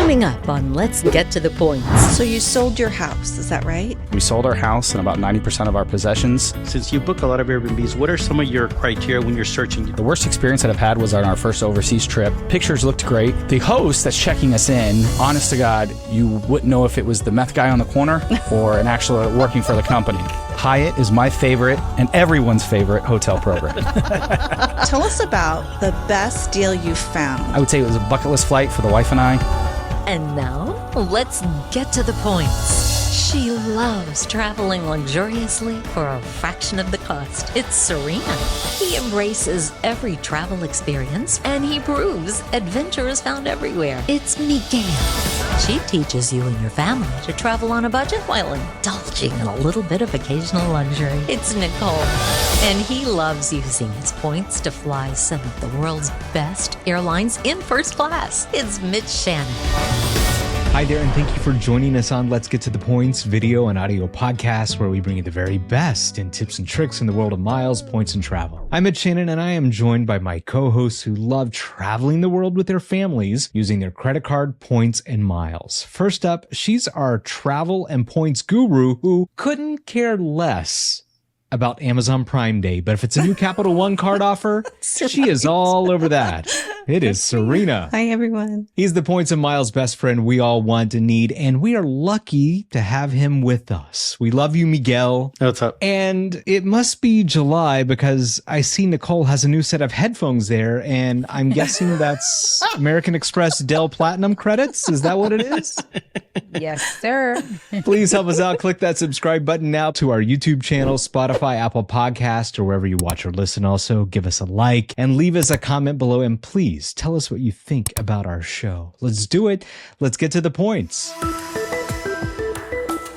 Coming up on Let's Get to the Points. So you sold your house, is that right? We sold our house and about 90% of our possessions. Since you book a lot of Airbnbs, what are some of your criteria when you're searching? The worst experience that I've had was on our first overseas trip. Pictures looked great. The host that's checking us in, honest to God, you wouldn't know if it was the meth guy on the corner or an actual working for the company. Hyatt is my favorite and everyone's favorite hotel program. Tell us about the best deal you found. I would say it was a bucket list flight for the wife and I. And now, let's get to the points. She loves traveling luxuriously for a fraction of the cost. It's Serena. He embraces every travel experience, and he proves adventure is found everywhere. It's Miguel. She teaches you and your family to travel on a budget while indulging in a little bit of occasional luxury. It's Nicole. And he loves using his points to fly some of the world's best airlines in first class. It's Mitch Shannon. Hi there, and thank you for joining us on Let's Get to the Points video and audio podcast, where we bring you the very best in tips and tricks in the world of miles, points, and travel. I'm Mitch Shannon, and I am joined by my co-hosts who love traveling the world with their families using their credit card, points, and miles. First up, she's our travel and points guru who couldn't care less about Amazon Prime Day, but if it's a new Capital One card offer, she is all over that. It is Serena. Hi, everyone. He's the points and miles best friend we all want and need, and we are lucky to have him with us. We love you, Miguel. What's up? And it must be July because I see Nicole has a new set of headphones there, and I'm guessing that's American Express Dell Platinum credits. Is that what it is? Yes, sir. Please help us out. Click that subscribe button now to our YouTube channel, Spotify, Apple Podcast, or wherever you watch or listen. Also, give us a like and leave us a comment below. And please tell us what you think about our show. Let's do it. Let's get to the points.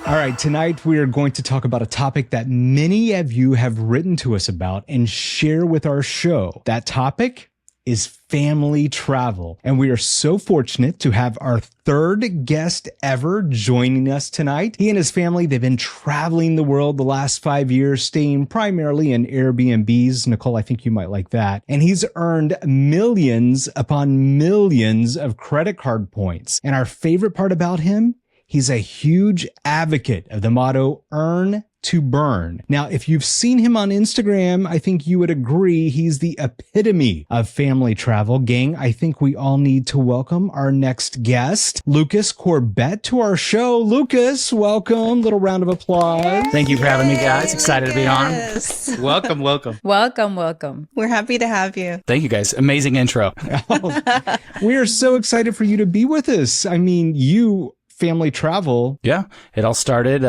All right, tonight we are going to talk about a topic that many of you have written to us about and share with our show. That topic is family travel. And we are so fortunate to have our third guest ever joining us tonight. He and his family, they've been traveling the world the last 5 years, staying primarily in Airbnbs. Nicole, I think you might like that. And he's earned millions upon millions of credit card points. And our favorite part about him, he's a huge advocate of the motto, earn to burn. Now, if you've seen him on Instagram, I think you would agree he's the epitome of family travel. Gang, I think we all need to welcome our next guest, Lucas Corbett, to our show. Lucas, welcome. Little round of applause. Thank you for having me, guys. Excited to be on. Yes. Welcome, welcome. Welcome. We're happy to have you. Thank you, guys. Amazing intro. We are so excited for you to be with us. I mean, you family travel. Yeah, it all started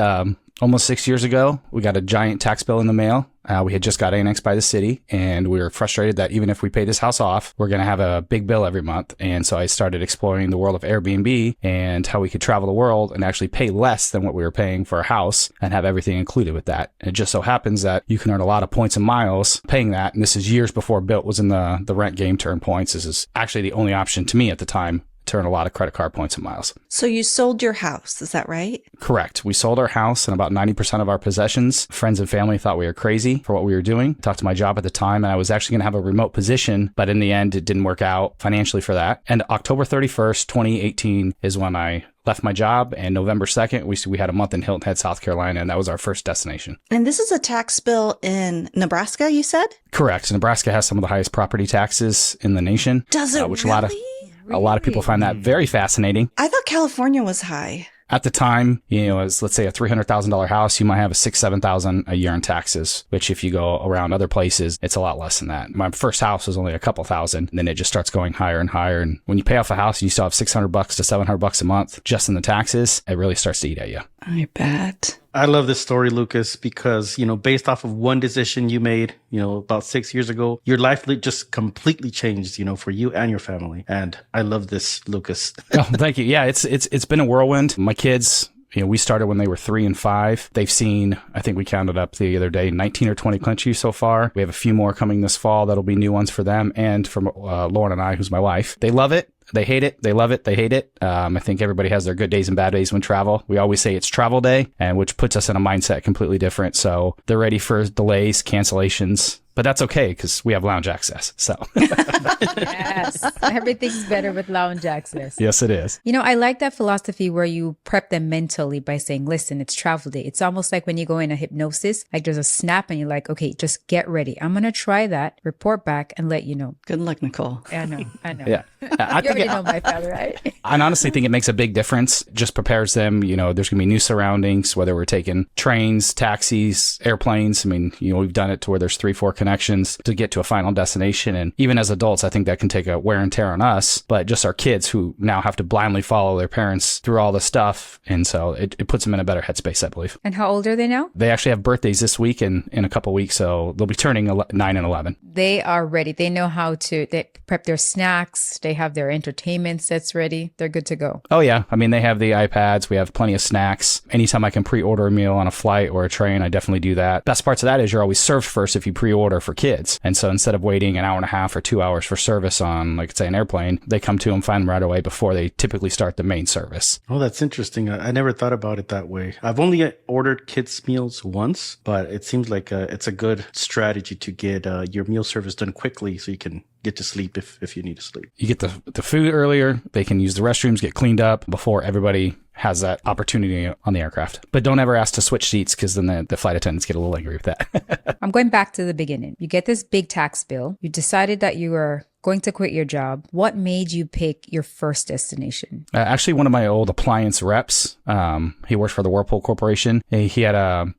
almost 6 years ago. We got a giant tax bill in the mail. We had just got annexed by the city, and we were frustrated that even if we pay this house off, we're going to have a big bill every month. And so I started exploring the world of Airbnb and how we could travel the world and actually pay less than what we were paying for a house and have everything included with that. And it just so happens that you can earn a lot of points and miles paying that. And this is years before Bilt was in the rent game to earn points. This is actually the only option to me at the time to earn a lot of credit card points and miles. So you sold your house, is that right? Correct. We sold our house and about 90% of our possessions. Friends and family thought we were crazy for what we were doing. Talked to my job at the time, and I was actually going to have a remote position, but in the end, it didn't work out financially for that. And October 31st, 2018 is when I left my job, and November 2nd, we had a month in Hilton Head, South Carolina, and that was our first destination. And this is a tax bill in Nebraska, you said? Correct. Nebraska has some of the highest property taxes in the nation. Does it which really? A lot of people find that very fascinating. I thought California was high. At the time, as let's say a $300,000 house, you might have a $6,000, $7,000 a year in taxes, which if you go around other places, it's a lot less than that. My first house was only a couple thousand, and then it just starts going higher and higher. And when you pay off a house and you still have $600 to $700 a month just in the taxes, it really starts to eat at you. I bet. I love this story, Lucas, because, based off of one decision you made, about 6 years ago, your life just completely changed, for you and your family. And I love this, Lucas. Oh, thank you. Yeah, it's been a whirlwind. My kids, we started when they were 3 and 5. They've seen, I think we counted up the other day, 19 or 20 countries so far. We have a few more coming this fall. That'll be new ones for them and for Lauren and I, who's my wife. They love it. They hate it. They love it. They hate it. I think everybody has their good days and bad days when travel. We always say it's travel day, and which puts us in a mindset completely different. So they're ready for delays, cancellations. but that's okay because we have lounge access. So Yes. Everything's better with lounge access. yes, it is. You know, I like that philosophy where you prep them mentally by saying, listen, it's travel day. It's almost like when you go in a hypnosis, like there's a snap and you're like, okay, just get ready. I'm going to try that, report back and let you know. Good luck, Nicole. I know. Yeah. I You already know my family, right? I honestly think it makes a big difference. Just prepares them. You know, there's going to be new surroundings, whether we're taking trains, taxis, airplanes. I mean, you know, we've done it to where there's 3-4 connections to get to a final destination. And even as adults, I think that can take a wear and tear on us, but just our kids who now have to blindly follow their parents through all this stuff. And so it puts them in a better headspace, I believe. And how old are they now? They actually have birthdays this week and in a couple weeks. So they'll be turning 9 and 11. They are ready. They know how to they prep their snacks. They have their entertainment sets ready. They're good to go. Oh, yeah. I mean, they have the iPads. We have plenty of snacks. Anytime I can pre-order a meal on a flight or a train, I definitely do that. Best parts of that is you're always served first if you pre-order for kids. And so instead of waiting an hour and a half or 2 hours for service on, like, say, an airplane, they come to them, find them right away before they typically start the main service. Oh, that's interesting. I never thought about it that way. I've only ordered kids' meals once, but it seems like it's a good strategy to get your meal service done quickly so you can get to sleep if you need to sleep. You get the food earlier. They can use the restrooms, get cleaned up before everybody has that opportunity on the aircraft. But don't ever ask to switch seats because then the flight attendants get a little angry with that. I'm going back to the beginning. You get this big tax bill. You decided that you were going to quit your job. What made you pick your first destination? Actually, one of my old appliance reps, he works for the Whirlpool Corporation. He had a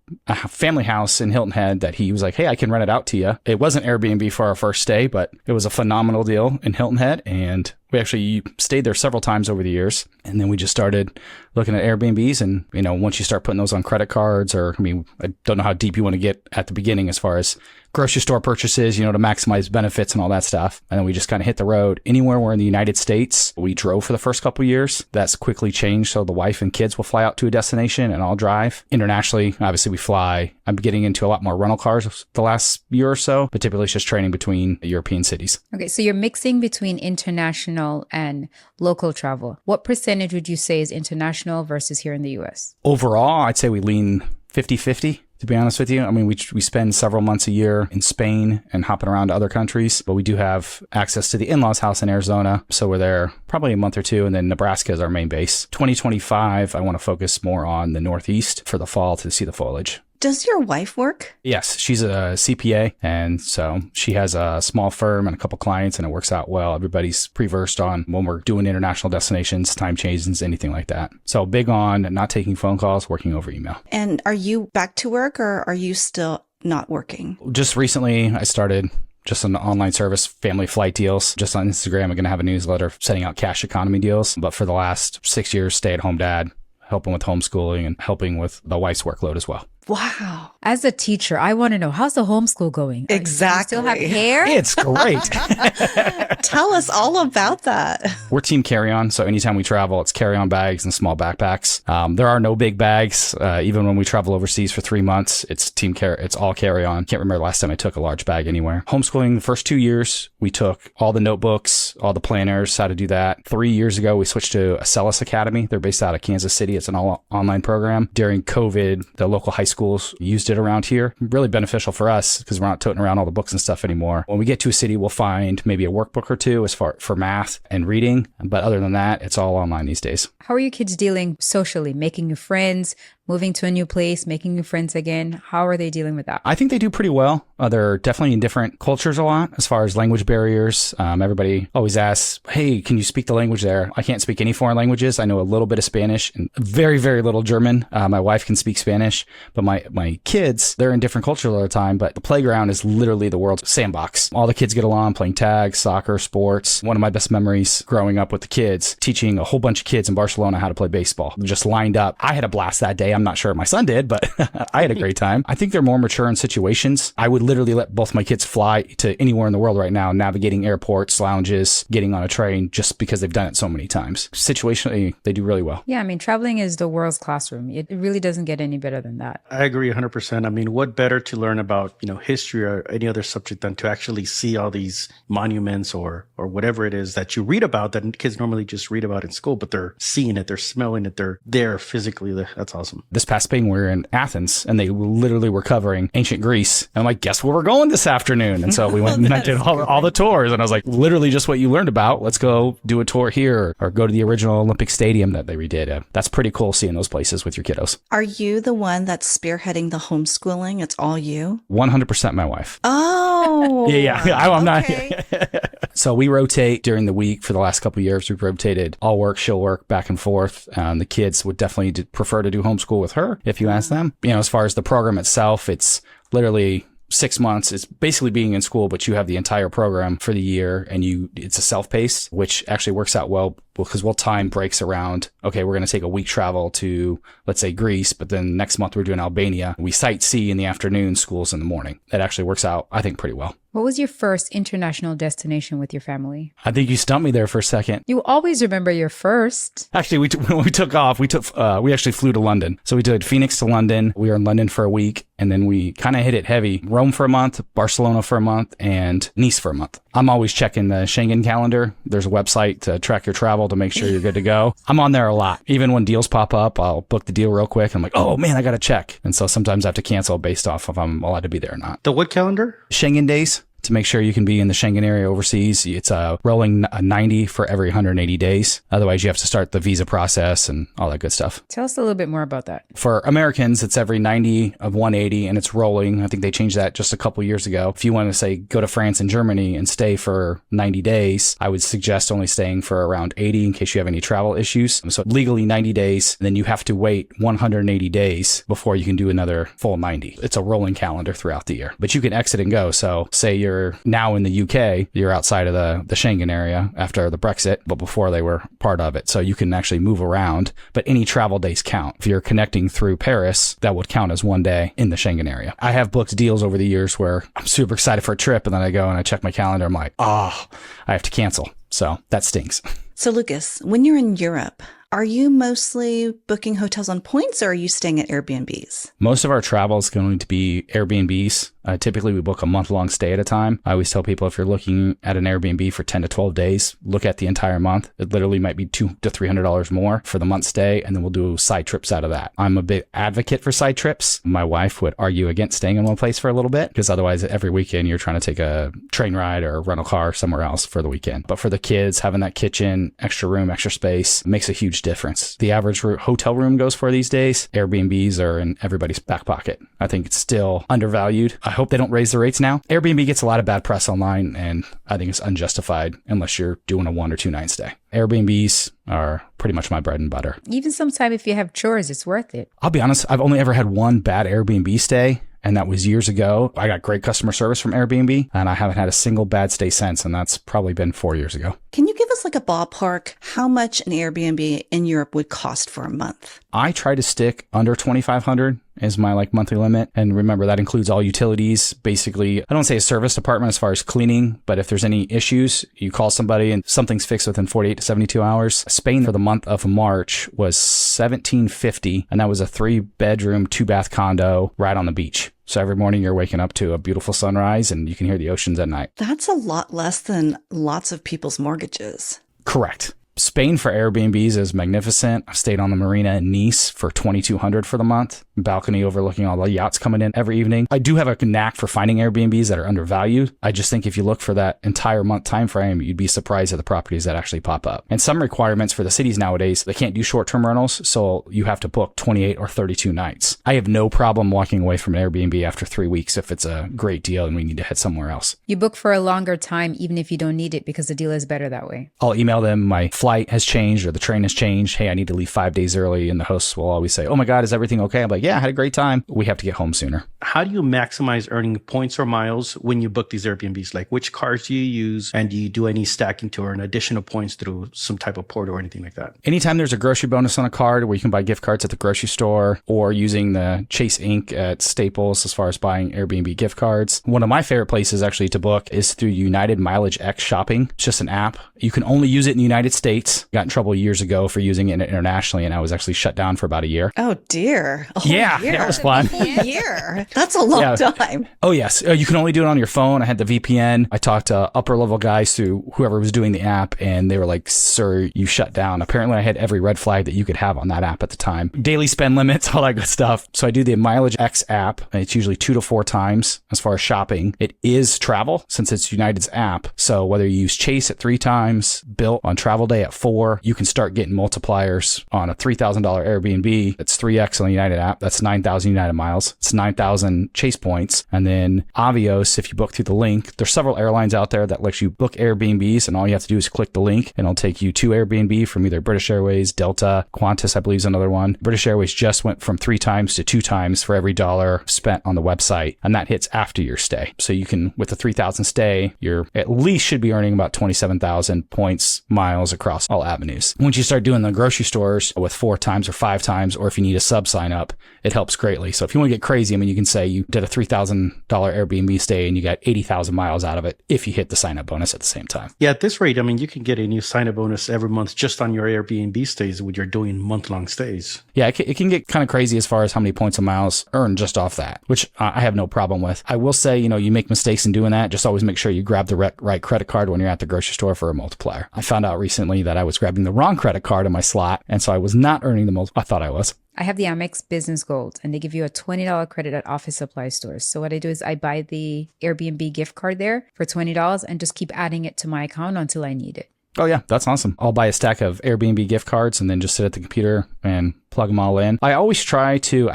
family house in Hilton Head that he was like, hey, I can rent it out to you. It wasn't Airbnb for our first stay, but it was a phenomenal deal in Hilton Head. And we actually stayed there several times over the years. And then we just started looking at Airbnbs. And, you know, once you start putting those on credit cards, or, I mean, I don't know how deep you want to get at the beginning as far as grocery store purchases, you know, to maximize benefits and all that stuff. And then we just kind of hit the road. Anywhere we're in the United States, we drove for the first couple of years. That's quickly changed. So the wife and kids will fly out to a destination and I'll drive. Internationally, obviously we fly. I'm getting into a lot more rental cars the last year or so, but typically it's just training between European cities. Okay, so you're mixing between international and local travel. What percentage would you say is international versus here in the US? Overall, I'd say we lean 50-50. To be honest with you, I mean, we spend several months a year in Spain and hopping around to other countries, but we do have access to the in-laws house in Arizona. So we're there probably a month or two, and then Nebraska is our main base. 2025, I want to focus more on the Northeast for the fall to see the foliage. Does your wife work? Yes, she's a CPA, and so she has a small firm and a couple clients, and it works out well. Everybody's pre-versed on when we're doing international destinations, time changes, anything like that. So big on not taking phone calls, working over email. And are you back to work or are you still not working? Just recently, I started just an online service, family flight deals. Just on Instagram, I'm going to have a newsletter setting out cash economy deals. But for the last 6 years, stay-at-home dad, helping with homeschooling and helping with the wife's workload as well. Wow. As a teacher, I want to know, how's the homeschool going? Exactly. Do you still have hair? It's great. Tell us all about that. We're team carry-on, so anytime we travel, it's carry-on bags and small backpacks. There are no big bags. Even when we travel overseas for 3 months, it's it's all carry-on. Can't remember the last time I took a large bag anywhere. Homeschooling, the first 2 years, we took all the notebooks, all the planners, how to do that. 3 years ago, we switched to Acellus Academy. They're based out of Kansas City. It's an all-online program. During COVID, the local high schools used it around here. Really beneficial for us because we're not toting around all the books and stuff anymore. When we get to a city, we'll find maybe a workbook or two as far for math and reading. But other than that, it's all online these days. How are you kids dealing socially, making new friends, moving to a new place, making new friends again? How are they dealing with that? I think they do pretty well. They're definitely in different cultures a lot as far as language barriers. Everybody always asks, hey, can you speak the language there? I can't speak any foreign languages. I know a little bit of Spanish and very, very little German. My wife can speak Spanish, but my kids, they're in different cultures all the time, but the playground is literally the world's sandbox. All the kids get along playing tag, soccer, sports. One of my best memories growing up with the kids, teaching a whole bunch of kids in Barcelona how to play baseball. Just lined up. I had a blast that day. I'm not sure if my son did, but I had a great time. I think they're more mature in situations. I would literally let both my kids fly to anywhere in the world right now, navigating airports, lounges, getting on a train, just because they've done it so many times. Situationally, they do really well. Yeah, I mean, traveling is the world's classroom. It really doesn't get any better than that. I agree 100%. I mean, what better to learn about, history or any other subject than to actually see all these monuments or whatever it is that you read about that kids normally just read about in school, but they're seeing it, they're smelling it, they're there physically. That's awesome. This past spring, we were in Athens, and they literally were covering ancient Greece. And I'm like, guess where we're going this afternoon? And so we went and did all the tours. And I was like, literally just what you learned about. Let's go do a tour here or go to the original Olympic Stadium that they redid. That's pretty cool seeing those places with your kiddos. Are you the one that's spearheading the homeschooling? It's all you? 100% my wife. Oh. Yeah. I'm okay. not. So we rotate during the week for the last couple of years. We've rotated. I'll work, she'll work, back and forth. The kids would definitely prefer to do homeschool with her if you ask them. As far as the program itself, it's literally 6 months. It's basically being in school, but you have the entire program for the year, and it's a self-paced, which actually works out well because we'll time breaks around, okay, we're going to take a week travel to, let's say, Greece, but then next month we're doing Albania. We sightsee in the afternoon, schools in the morning. That actually works out, I think, pretty well. What was your first international destination with your family? I think you stumped me there for a second. You always remember your first. Actually, when we took off, we actually flew to London. So we did Phoenix to London. We were in London for a week, and then we kind of hit it heavy. Rome for a month, Barcelona for a month, and Nice for a month. I'm always checking the Schengen calendar. There's a website to track your travel to make sure you're good to go. I'm on there a lot. Even when deals pop up, I'll book the deal real quick. I'm like, oh man, I got to check. And so sometimes I have to cancel based off if I'm allowed to be there or not. The what calendar? Schengen days. To make sure you can be in the Schengen area overseas. It's a rolling 90 for every 180 days. Otherwise, you have to start the visa process and all that good stuff. Tell us a little bit more about that. For Americans, it's every 90 of 180 and it's rolling. I think they changed that just a couple years ago. If you want to say go to France and Germany and stay for 90 days, I would suggest only staying for around 80 in case you have any travel issues. So legally 90 days, and then you have to wait 180 days before you can do another full 90. It's a rolling calendar throughout the year, but you can exit and go. So say you're now in the UK, you're outside of the Schengen area after the Brexit, but before they were part of it. So you can actually move around, but any travel days count. If you're connecting through Paris, that would count as one day in the Schengen area. I have booked deals over the years where I'm super excited for a trip, and then I go and I check my calendar. I'm like, I have to cancel. So that stinks. So Lucas, when you're in Europe, are you mostly booking hotels on points or are you staying at Airbnbs? Most of our travel is going to be Airbnbs. Typically, we book a month-long stay at a time. I always tell people if you're looking at an Airbnb for 10 to 12 days, look at the entire month. It literally might be $200 to $300 more for the month stay, and then we'll do side trips out of that. I'm a big advocate for side trips. My wife would argue against staying in one place for a little bit because otherwise every weekend you're trying to take a train ride or rental car somewhere else for the weekend. But for the kids, having that kitchen, extra room, extra space makes a huge difference. The average hotel room goes for these days. Airbnbs are in everybody's back pocket. I think it's still undervalued. I hope they don't raise the rates now. Airbnb gets a lot of bad press online, and I think it's unjustified unless you're doing a 1 or 2 night stay. Airbnbs are pretty much my bread and butter. Even sometime if you have chores, it's worth it. I'll be honest, I've only ever had one bad Airbnb stay, and that was years ago. I got great customer service from Airbnb, and I haven't had a single bad stay since, and that's probably been 4 years ago. Can you give us like a ballpark how much an Airbnb in Europe would cost for a month? I try to stick under $2,500 is my monthly limit. And remember, that includes all utilities. Basically, I don't say a service department as far as cleaning, but if there's any issues, you call somebody and something's fixed within 48 to 72 hours. Spain for the month of March was $1,750, and that was a 3-bedroom, 2-bath condo right on the beach. So every morning you're waking up to a beautiful sunrise and you can hear the oceans at night. That's a lot less than lots of people's mortgages. Correct. Spain for Airbnbs is magnificent. I stayed on the marina in Nice for $2,200 for the month. Balcony overlooking all the yachts coming in every evening. I do have a knack for finding Airbnbs that are undervalued. I just think if you look for that entire month time frame, you'd be surprised at the properties that actually pop up. And some requirements for the cities nowadays, they can't do short-term rentals, so you have to book 28 or 32 nights. I have no problem walking away from an Airbnb after 3 weeks if it's a great deal and we need to head somewhere else. You book for a longer time even if you don't need it because the deal is better that way. I'll email them my flight has changed or the train has changed. Hey, I need to leave 5 days early. And the hosts will always say, oh my God, is everything okay? I'm like, yeah, I had a great time. We have to get home sooner. How do you maximize earning points or miles when you book these Airbnbs? Like which cards do you use? And do you do any stacking to earn additional points through some type of portal or anything like that? Anytime there's a grocery bonus on a card where you can buy gift cards at the grocery store or using the Chase Inc. at Staples as far as buying Airbnb gift cards. One of my favorite places actually to book is through United Mileage X Shopping. It's just an app. You can only use it in the United States. States. Got in trouble years ago for using it internationally, and I was actually shut down for about a year. Oh, dear. A whole Yeah, year. that was fun. A year. That's a long time. Oh, yes. You can only do it on your phone. I had the VPN. I talked to upper level guys through whoever was doing the app, and they were like, sir, you shut down. Apparently, I had every red flag that you could have on that app at the time. Daily spend limits, all that good stuff. So I do the Mileage X app, and it's usually 2 to 4 times as far as shopping. It is travel since it's United's app. So whether you use Chase at 3 times, Built on travel day at 4, you can start getting multipliers on a $3,000 Airbnb. That's 3x on the United app. That's 9,000 United miles. It's 9,000 Chase points. And then Avios, if you book through the link, there's several airlines out there that let you book Airbnbs, and all you have to do is click the link and it'll take you to Airbnb from either British Airways, Delta, Qantas, I believe is another one. British Airways just went from 3 times to 2 times for every dollar spent on the website, and that hits after your stay. So you can, with the 3,000 stay, you're at least should be earning about 27,000 points, miles across all avenues. Once you start doing the grocery stores with 4 times or 5 times, or if you need a sub sign up, it helps greatly. So if you want to get crazy, I mean, you can say you did a $3,000 Airbnb stay and you got 80,000 miles out of it if you hit the sign up bonus at the same time. Yeah, at this rate, I mean, you can get a new sign up bonus every month just on your Airbnb stays when you're doing month-long stays. Yeah, it can get kind of crazy as far as how many points and miles earned just off that, which I have no problem with. I will say, you make mistakes in doing that. Just always make sure you grab the right credit card when you're at the grocery store for a multiplier. I found out recently that I was grabbing the wrong credit card in my slot, and so I was not earning the most. I thought I was. I have the Amex Business Gold, and they give you a $20 credit at office supply stores. So what I do is I buy the Airbnb gift card there for $20 and just keep adding it to my account until I need it. Oh yeah, that's awesome. I'll buy a stack of Airbnb gift cards and then just sit at the computer and plug them all in. I always try to,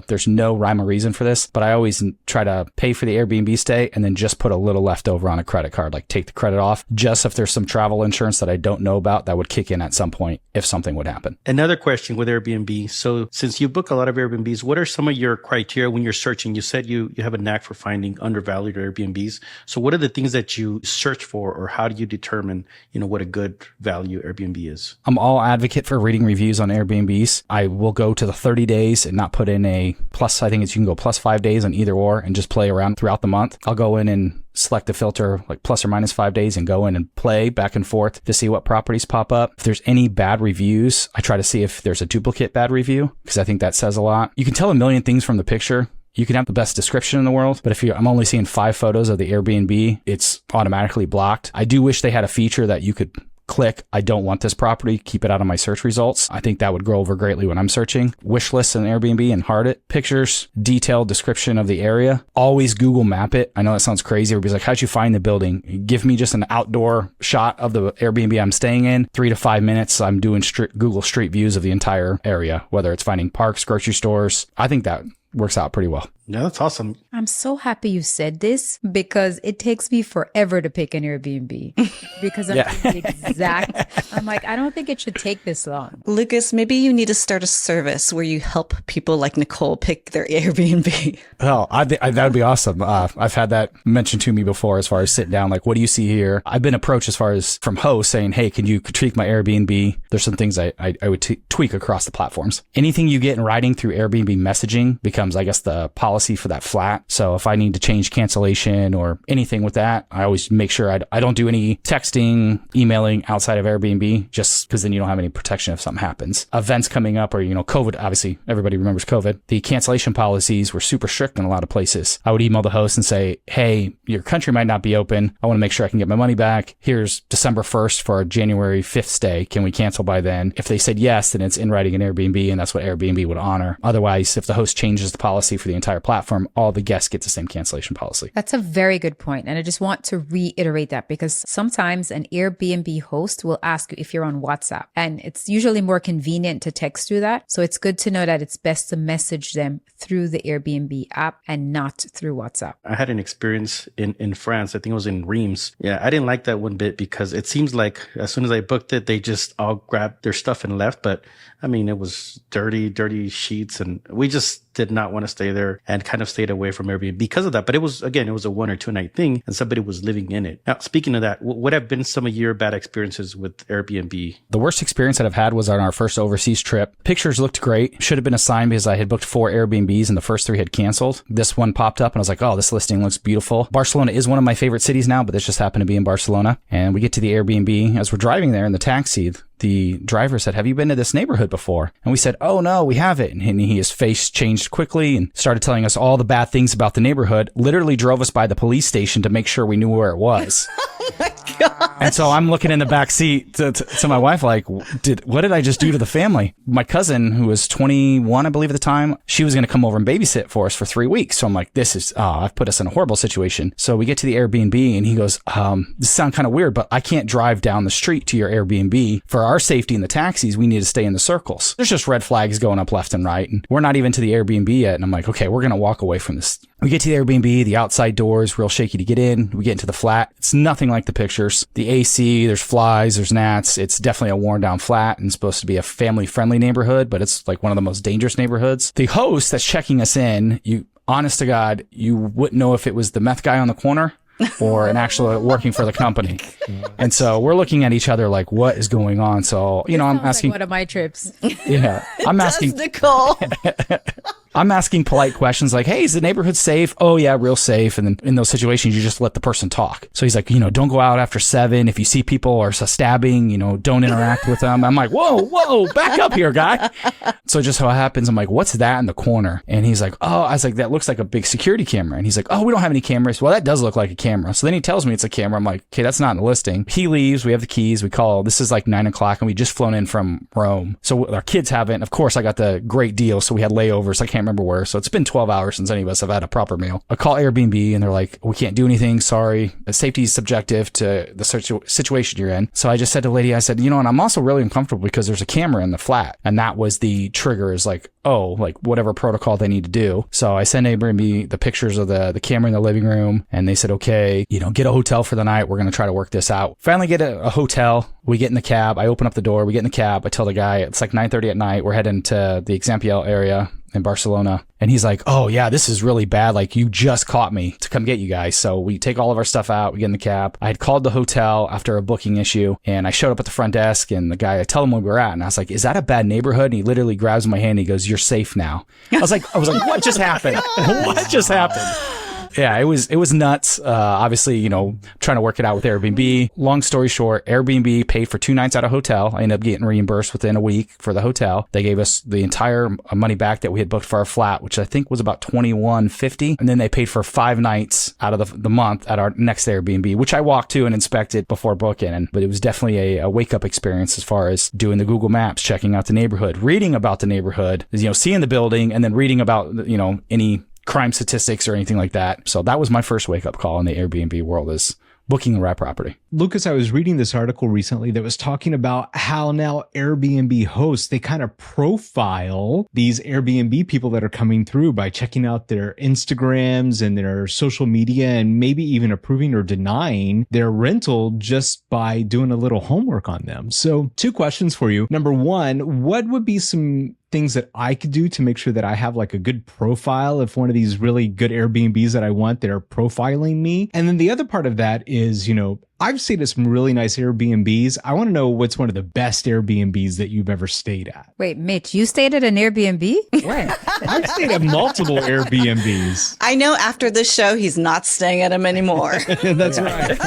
there's no rhyme or reason for this, but I always try to pay for the Airbnb stay and then just put a little left over on a credit card, like take the credit off, just if there's some travel insurance that I don't know about that would kick in at some point if something would happen. Another question with Airbnb. So since you book a lot of Airbnbs, what are some of your criteria when you're searching? You said you have a knack for finding undervalued Airbnbs. So what are the things that you search for, or how do you determine, what a good value Airbnb is? I'm all advocate for reading reviews on Airbnbs. I will go to the 30 days and not put in a plus. I think you can go plus 5 days on either or and just play around throughout the month. I'll go in and select a filter like plus or minus 5 days and go in and play back and forth to see what properties pop up. If there's any bad reviews, I try to see if there's a duplicate bad review, because I think that says a lot. You can tell a million things from the picture. You can have the best description in the world, but if I'm only seeing 5 photos of the Airbnb, it's automatically blocked. I do wish they had a feature that you could click, I don't want this property, keep it out of my search results. I think that would grow over greatly when I'm searching. Wish lists in Airbnb and heart it. Pictures, detailed description of the area. Always Google map it. I know that sounds crazy. Everybody's like, how'd you find the building? Give me just an outdoor shot of the Airbnb I'm staying in. 3 to 5 minutes, I'm doing Google Street Views of the entire area, whether it's finding parks, grocery stores. I think that works out pretty well. Yeah, that's awesome. I'm so happy you said this, because it takes me forever to pick an Airbnb because I'm the exact. I'm like, I don't think it should take this long. Lucas, maybe you need to start a service where you help people like Nicole pick their Airbnb. Oh, that would be awesome. I've had that mentioned to me before as far as sitting down, like, what do you see here? I've been approached as far as from hosts saying, hey, can you tweak my Airbnb? There's some things I would tweak across the platforms. Anything you get in writing through Airbnb messaging becomes, I guess, the policy for that flat. So if I need to change cancellation or anything with that, I always make sure I don't do any texting, emailing outside of Airbnb, just because then you don't have any protection if something happens. Events coming up, or, COVID, obviously everybody remembers COVID. The cancellation policies were super strict in a lot of places. I would email the host and say, hey, your country might not be open. I want to make sure I can get my money back. Here's December 1st for our January 5th stay. Can we cancel by then? If they said yes, then it's in writing in Airbnb, and that's what Airbnb would honor. Otherwise, if the host changes the policy for the entire platform, all the guests get the same cancellation policy. That's a very good point. And I just want to reiterate that, because sometimes an Airbnb host will ask you if you're on WhatsApp, and it's usually more convenient to text through that. So it's good to know that it's best to message them through the Airbnb app and not through WhatsApp. I had an experience in France. I think it was in Reims. Yeah, I didn't like that one bit, because it seems like as soon as I booked it, they just all grabbed their stuff and left. But I mean, it was dirty sheets, and we just did not want to stay there and kind of stayed away from Airbnb because of that. But it was a 1 or 2 night thing, and somebody was living in it. Now, speaking of that, what have been some of your bad experiences with Airbnb? The worst experience that I've had was on our first overseas trip. Pictures looked great. Should have been a sign, because I had booked 4 Airbnbs and the first 3 had canceled. This one popped up and I was like, oh, this listing looks beautiful. Barcelona is one of my favorite cities now, but this just happened to be in Barcelona. And we get to the Airbnb. As we're driving there in the taxi, the driver said, have you been to this neighborhood before? And we said, oh no, we haven't. And his face changed quickly and started telling us all the bad things about the neighborhood, literally drove us by the police station to make sure we knew where it was. Oh my God. And so I'm looking in the back seat to my wife, like, what did I just do to the family? My cousin, who was 21, I believe at the time, she was going to come over and babysit for us for 3 weeks. So I'm like, I've put us in a horrible situation. So we get to the Airbnb and he goes, this sounds kind of weird, but I can't drive down the street to your Airbnb. For our safety in the taxis, we need to stay in the circles. There's just red flags going up left and right. And we're not even to the Airbnb yet. And I'm like, okay, we're going to walk away from this. We get to the Airbnb, the outside doors, real shaky to get in. We get into the flat. It's nothing like the pictures. The AC, there's flies, there's gnats. It's definitely a worn down flat and supposed to be a family friendly neighborhood, but it's like one of the most dangerous neighborhoods. The host that's checking us in, honest to God, you wouldn't know if it was the meth guy on the corner or an actual working for the company. And so we're looking at each other like, what is going on? So, I'm asking like one of my trips. Yeah. I'm asking Nicole. I'm asking polite questions like, hey, is the neighborhood safe? Oh yeah, real safe. And then in those situations, you just let the person talk. So he's like, don't go out after 7. If you see people or stabbing, don't interact with them. I'm like, whoa, back up here, guy. So just how it happens, I'm like, what's that in the corner? And he's like, oh, I was like, that looks like a big security camera. And he's like, oh, we don't have any cameras. Well, that does look like a camera. So then he tells me it's a camera. I'm like, okay, that's not in the listing. He leaves. We have the keys. We call. This is like 9 o'clock and we just flown in from Rome. So our kids haven't. Of course, I got the great deal. So we had layovers. I can't remember where. So it's been 12 hours since any of us have had a proper meal. I call Airbnb and they're like, we can't do anything. Sorry. Safety is subjective to the situation you're in. So I just said to the lady, I said, and I'm also really uncomfortable because there's a camera in the flat. And that was the trigger, is like, oh, like whatever protocol they need to do. So I sent Airbnb the pictures of the camera in the living room and they said, okay, get a hotel for the night. We're going to try to work this out. Finally get a hotel. We get in the cab. I open up the door. We get in the cab. I tell the guy, it's like 9:30 at night. We're heading to the Exampiel area in Barcelona. And he's like, oh yeah, this is really bad. Like, you just caught me to come get you guys. So we take all of our stuff out. We get in the cab. I had called the hotel after a booking issue and I showed up at the front desk and the guy, I tell him where we're at. And I was like, is that a bad neighborhood? And he literally grabs my hand and he goes, you're safe now. I was like, what just happened? What just happened? Yeah, it was nuts. Obviously, trying to work it out with Airbnb. Long story short, Airbnb paid for 2 nights at a hotel. I ended up getting reimbursed within a week for the hotel. They gave us the entire money back that we had booked for our flat, which I think was about $21.50. And then they paid for 5 nights out of the month at our next Airbnb, which I walked to and inspected before booking. But it was definitely a wake-up experience as far as doing the Google Maps, checking out the neighborhood, reading about the neighborhood, seeing the building, and then reading about, any crime statistics or anything like that. So that was my first wake-up call in the Airbnb world, is booking the right property. Lucas, I was reading this article recently that was talking about how now Airbnb hosts, they kind of profile these Airbnb people that are coming through by checking out their Instagrams and their social media and maybe even approving or denying their rental just by doing a little homework on them. So 2 questions for you. Number 1, what would be some things that I could do to make sure that I have like a good profile of one of these really good Airbnbs that I want that are profiling me? And then the other part of that is, I've stayed at some really nice Airbnbs. I want to know what's one of the best Airbnbs that you've ever stayed at. Wait, Mitch, you stayed at an Airbnb? Where? I've stayed at multiple Airbnbs. I know after this show, he's not staying at them anymore. That's right.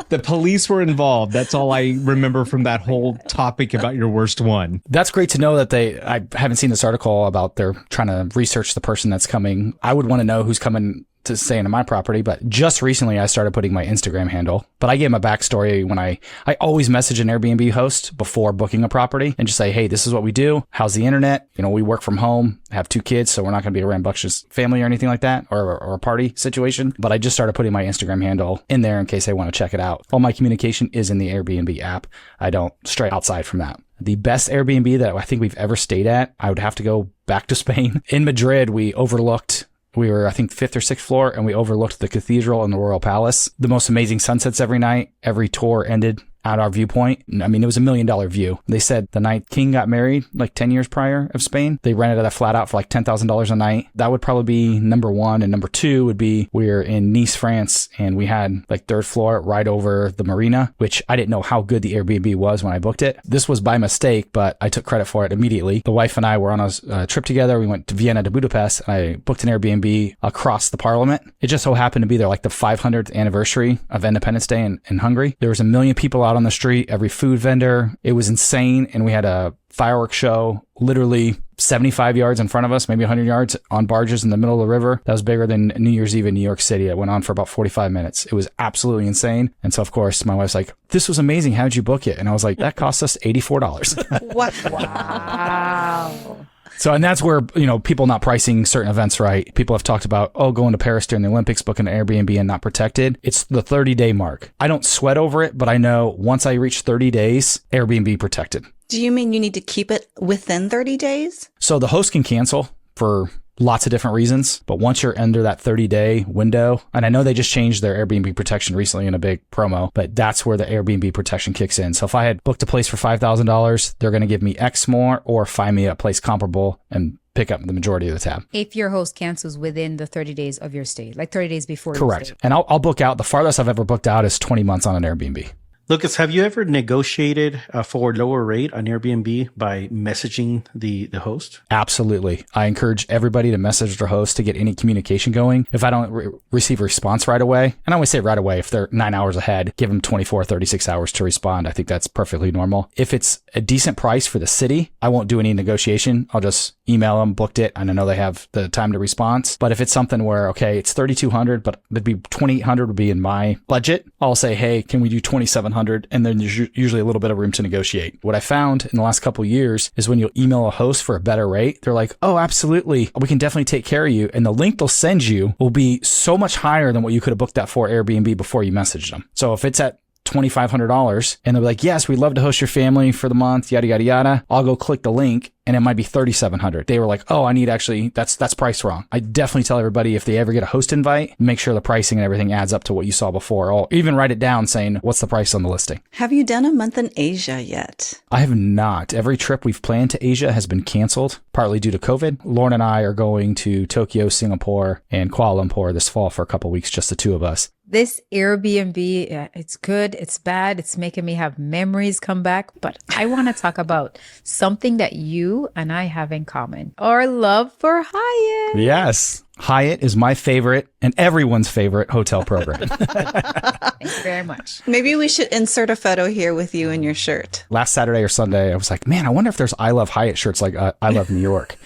The police were involved. That's all I remember from that whole topic about your worst one. That's great to know that I haven't seen this article about they're trying to research the person that's coming. I would want to know who's coming to stay into my property, but just recently I started putting my Instagram handle. But I gave him a backstory when I always message an Airbnb host before booking a property and just say, hey, this is what we do. How's the internet? We work from home, have 2 kids, so we're not going to be a rambunctious family or anything like that, or a party situation. But I just started putting my Instagram handle in there in case they want to check it out. All my communication is in the Airbnb app. I don't stray outside from that. The best Airbnb that I think we've ever stayed at, I would have to go back to Spain. In Madrid, we were, I think, 5th or 6th floor, and we overlooked the cathedral and the royal palace. The most amazing sunsets every night. Every tour ended at our viewpoint. I mean, it was $1 million view. They said the night King got married, like 10 years prior of Spain, they rented that flat out for like $10,000 a night. That would probably be number 1. And number 2 would be, we were in Nice, France, and we had like 3rd floor right over the marina, which I didn't know how good the Airbnb was when I booked it. This was by mistake, but I took credit for it immediately. The wife and I were on a trip together. We went to Vienna to Budapest. I booked an Airbnb across the parliament. It just so happened to be there like the 500th anniversary of Independence Day in Hungary. There was 1 million people out spot on the street, every food vendor. It was insane. And we had a fireworks show literally 75 yards in front of us, maybe 100 yards on barges in the middle of the river. That was bigger than New Year's Eve in New York City. It went on for about 45 minutes. It was absolutely insane. And so, of course, my wife's like, this was amazing. How'd you book it? And I was like, that cost us $84. Wow. So, and that's where, people not pricing certain events right. People have talked about, going to Paris during the Olympics, booking an Airbnb and not protected. It's the 30-day mark. I don't sweat over it, but I know once I reach 30 days, Airbnb protected. Do you mean you need to keep it within 30 days? So the host can cancel for lots of different reasons, but once you're under that 30-day window, and I know they just changed their Airbnb protection recently in a big promo, but that's where the Airbnb protection kicks in. So if I had booked a place for $5,000, they're going to give me X more or find me a place comparable and pick up the majority of the tab. If your host cancels within the 30 days of your stay, like 30 days before Correct. your stay. And I'll book out. The farthest I've ever booked out is 20 months on an Airbnb. Lucas, have you ever negotiated for a lower rate on Airbnb by messaging the host? Absolutely. I encourage everybody to message their host to get any communication going. If I don't receive a response right away, and I always say right away, if they're 9 hours ahead, give them 24, 36 hours to respond. I think that's perfectly normal. If it's a decent price for the city, I won't do any negotiation. I'll just email them, booked it, and I know they have the time to respond. But if it's something where, okay, it's $3,200, but it'd be $2,800 would be in my budget, I'll say, hey, can we do $2,700? And then there's usually a little bit of room to negotiate. What I found in the last couple of years is when you'll email a host for a better rate, they're like, oh, absolutely, we can definitely take care of you. And the link they'll send you will be so much higher than what you could have booked that for Airbnb before you messaged them. So if it's at $2,500 and they'll be like, yes, we'd love to host your family for the month, yada, yada, yada. I'll go click the link and it might be $3,700. They were like, oh, I need that's priced wrong. I definitely tell everybody if they ever get a host invite, make sure the pricing and everything adds up to what you saw before. Or even write it down saying, what's the price on the listing? Have you done a month in Asia yet? I have not. Every trip we've planned to Asia has been canceled, partly due to COVID. Lauren and I are going to Tokyo, Singapore, and Kuala Lumpur this fall for a couple of weeks, just the two of us. This Airbnb, it's good, it's bad, it's making me have memories come back. But I want to talk about something that you and I have in common. Our love for Hyatt. Yes. Hyatt is my favorite and everyone's favorite hotel program. Thank you very much. Maybe we should insert a photo here with you in your shirt. Last Saturday or Sunday, I was like, man, I wonder if there's I Love Hyatt shirts like I Love New York.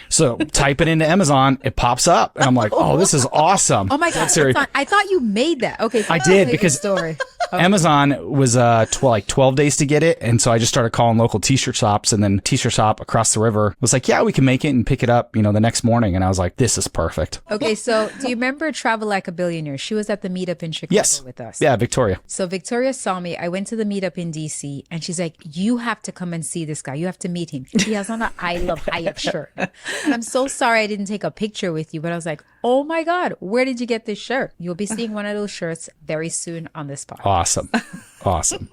So type it into Amazon, it pops up. And I'm like, oh, this is awesome. Oh my God. I thought you made that. Okay. I did because story. Okay. Amazon was 12 days to get it. And so I just started calling local t-shirt shops, and then t-shirt shop across the river was like, yeah, we can make it and pick it up, the next morning. And I was like, this is perfect. Okay. So do you remember Travel Like a Billionaire? She was at the meetup in Chicago with us. Yeah, Victoria. So Victoria saw me. I went to the meetup in DC and she's like, you have to come and see this guy. You have to meet him. He has on an I Love Hyatt shirt. And I'm so sorry I didn't take a picture with you, but I was like, oh my God, where did you get this shirt? You'll be seeing one of those shirts very soon on this podcast. Awesome.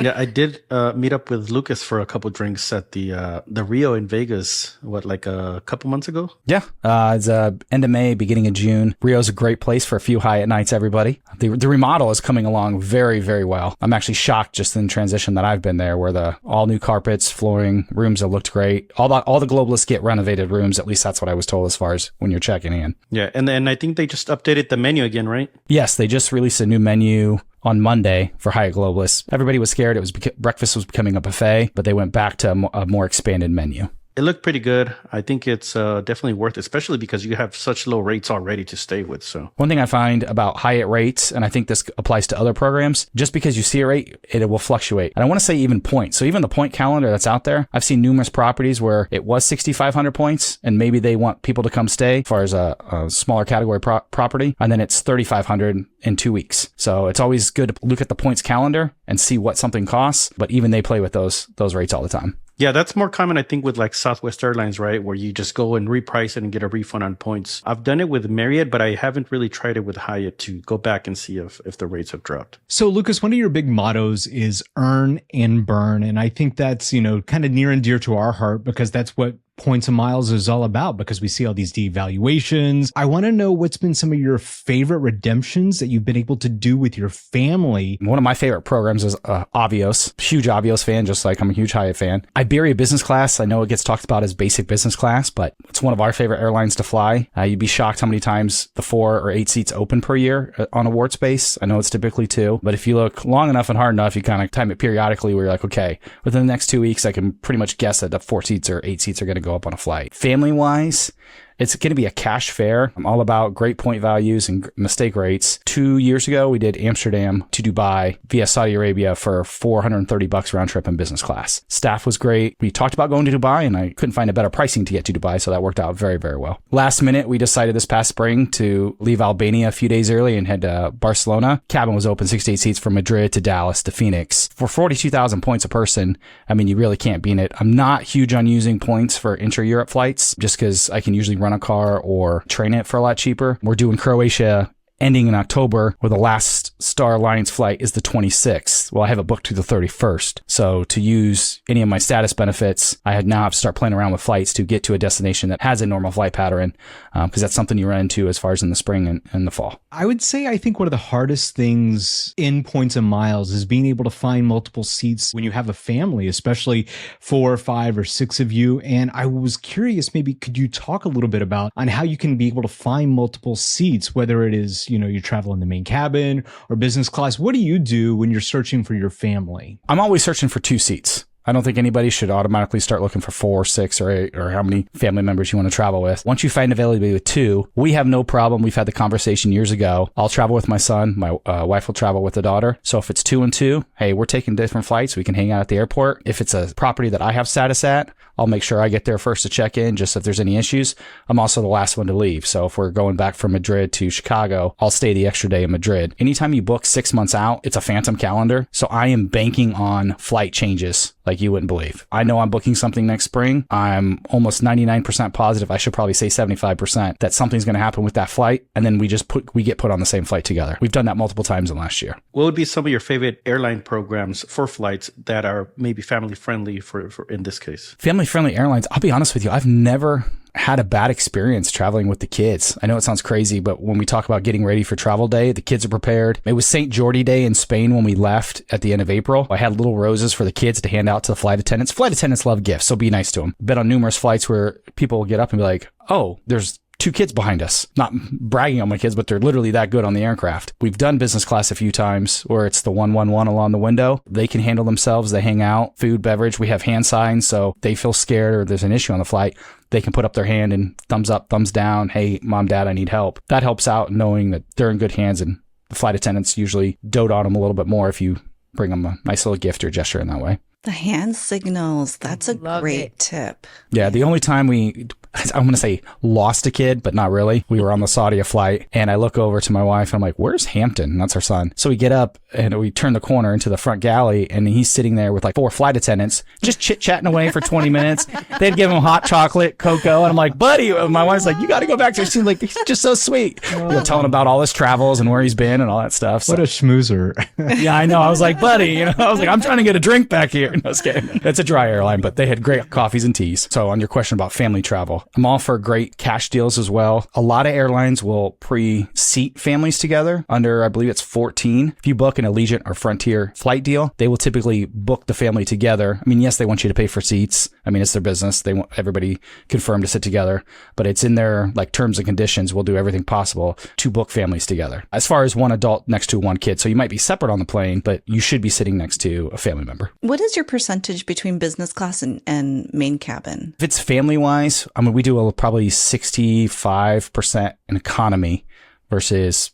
Yeah, I did meet up with Lucas for a couple drinks at the Rio in Vegas, a couple months ago? Yeah, it's end of May, beginning of June. Rio's a great place for a few Hyatt nights, everybody. The remodel is coming along very, very well. I'm actually shocked just in the transition that I've been there, where the all new carpets, flooring, rooms have looked great. All the globalists get renovated rooms. At least that's what I was told as far as when you're checking in. Yeah, and then I think they just updated the menu again, right? Yes, they just released a new menu on Monday for Hyatt Globalists. Everybody was scared. Breakfast was becoming a buffet, but they went back to a more expanded menu. It looked pretty good. I think it's definitely worth it, especially because you have such low rates already to stay with. So one thing I find about Hyatt rates, and I think this applies to other programs, just because you see a rate, it will fluctuate. And I want to say even points. So even the point calendar that's out there, I've seen numerous properties where it was 6,500 points, and maybe they want people to come stay as far as a smaller category property, and then it's 3,500 in 2 weeks. So it's always good to look at the points calendar and see what something costs, but even they play with those rates all the time. Yeah, that's more common, I think, with Southwest Airlines, right? Where you just go and reprice it and get a refund on points. I've done it with Marriott, but I haven't really tried it with Hyatt to go back and see if the rates have dropped. So, Lucas, one of your big mottos is earn and burn. And I think that's, kind of near and dear to our heart, because that's what points and miles is all about, because we see all these devaluations. I want to know what's been some of your favorite redemptions that you've been able to do with your family. One of my favorite programs is Avios. Huge Avios fan, just like I'm a huge Hyatt fan. Iberia business class, I know it gets talked about as basic business class, but it's one of our favorite airlines to fly. You'd be shocked how many times the 4 or 8 seats open per year on award space. I know it's typically 2, but if you look long enough and hard enough, you kind of time it periodically where you're like, okay, within the next 2 weeks, I can pretty much guess that the 4 seats or 8 seats are going to go up on a flight. Family wise, it's going to be a cash fare. I'm all about great point values and mistake rates. 2 years ago, we did Amsterdam to Dubai via Saudi Arabia for $430 round trip in business class. Staff was great. We talked about going to Dubai, and I couldn't find a better pricing to get to Dubai, so that worked out very, very well. Last minute, we decided this past spring to leave Albania a few days early and head to Barcelona. Cabin was open 68 seats from Madrid to Dallas to Phoenix. For 42,000 points a person, I mean, you really can't beat it. I'm not huge on using points for intra-Europe flights just because I can usually rent a car or train it for a lot cheaper. We're doing Croatia ending in October, where the last Star Alliance flight is the 26th. Well, I have it booked to the 31st. So to use any of my status benefits, I now have to start playing around with flights to get to a destination that has a normal flight pattern, because that's something you run into as far as in the spring and the fall. I would say I think one of the hardest things in points and miles is being able to find multiple seats when you have a family, especially 4, 5, or 6 of you. And I was curious, maybe could you talk a little bit about on how you can be able to find multiple seats, whether it is, you travel in the main cabin or business class. What do you do when you're searching for your family? I'm always searching for 2 seats. I don't think anybody should automatically start looking for 4, 6, or 8, or how many family members you want to travel with. Once you find availability with 2, we have no problem. We've had the conversation years ago. I'll travel with my son. My wife will travel with the daughter. So if it's 2 and 2, hey, we're taking different flights. We can hang out at the airport. If it's a property that I have status at, I'll make sure I get there first to check in, just if there's any issues. I'm also the last one to leave. So if we're going back from Madrid to Chicago, I'll stay the extra day in Madrid. Anytime you book 6 months out, it's a phantom calendar. So I am banking on flight changes like you wouldn't believe. I know I'm booking something next spring. I'm almost 99% positive, I should probably say 75%, that something's going to happen with that flight. And then we get put on the same flight together. We've done that multiple times in last year. What would be some of your favorite airline programs for flights that are maybe family friendly for in this case? Family friendly airlines. I'll be honest with you. I've never had a bad experience traveling with the kids. I know it sounds crazy, but when we talk about getting ready for travel day, the kids are prepared. It was St. Jordi Day in Spain when we left at the end of April. I had little roses for the kids to hand out to the flight attendants. Flight attendants love gifts, so be nice to them. Been on numerous flights where people will get up and be like, oh, there's 2 kids behind us. Not bragging on my kids, but they're literally that good on the aircraft. We've done business class a few times where it's the 111 along the window. They can handle themselves. They hang out, food, beverage. We have hand signs, so they feel scared or there's an issue on the flight. They can put up their hand and thumbs up, thumbs down. Hey, mom, dad, I need help. That helps out knowing that they're in good hands, and the flight attendants usually dote on them a little bit more if you bring them a nice little gift or gesture in that way. The hand signals. That's a great tip. Yeah, the only time I'm going to say lost a kid, but not really. We were on the Saudia flight, and I look over to my wife and I'm like, where's Hampton? And that's our son. So we get up and we turn the corner into the front galley, and he's sitting there with like 4 flight attendants, just chit-chatting away for 20 minutes. They'd give him hot chocolate, cocoa, and I'm like, buddy, my wife's like, you got to go back to her. She's like, he's just so sweet. Telling about all his travels and where he's been and all that stuff. So. What a schmoozer. Yeah, I know. I was like, buddy, I was like, I'm trying to get a drink back here. No, I was kidding. It's a dry airline, but they had great coffees and teas. So on your question about family travel, I'm all for great cash deals as well. A lot of airlines will pre-seat families together under, I believe it's 14. If you book an Allegiant or Frontier flight deal, they will typically book the family together. I mean, yes, they want you to pay for seats. I mean, it's their business. They want everybody confirmed to sit together, but it's in their like terms and conditions. We'll do everything possible to book families together. As far as one adult next to one kid. So you might be separate on the plane, but you should be sitting next to a family member. What is your percentage between business class and main cabin? If it's family wise, I mean, we do probably 65% in economy versus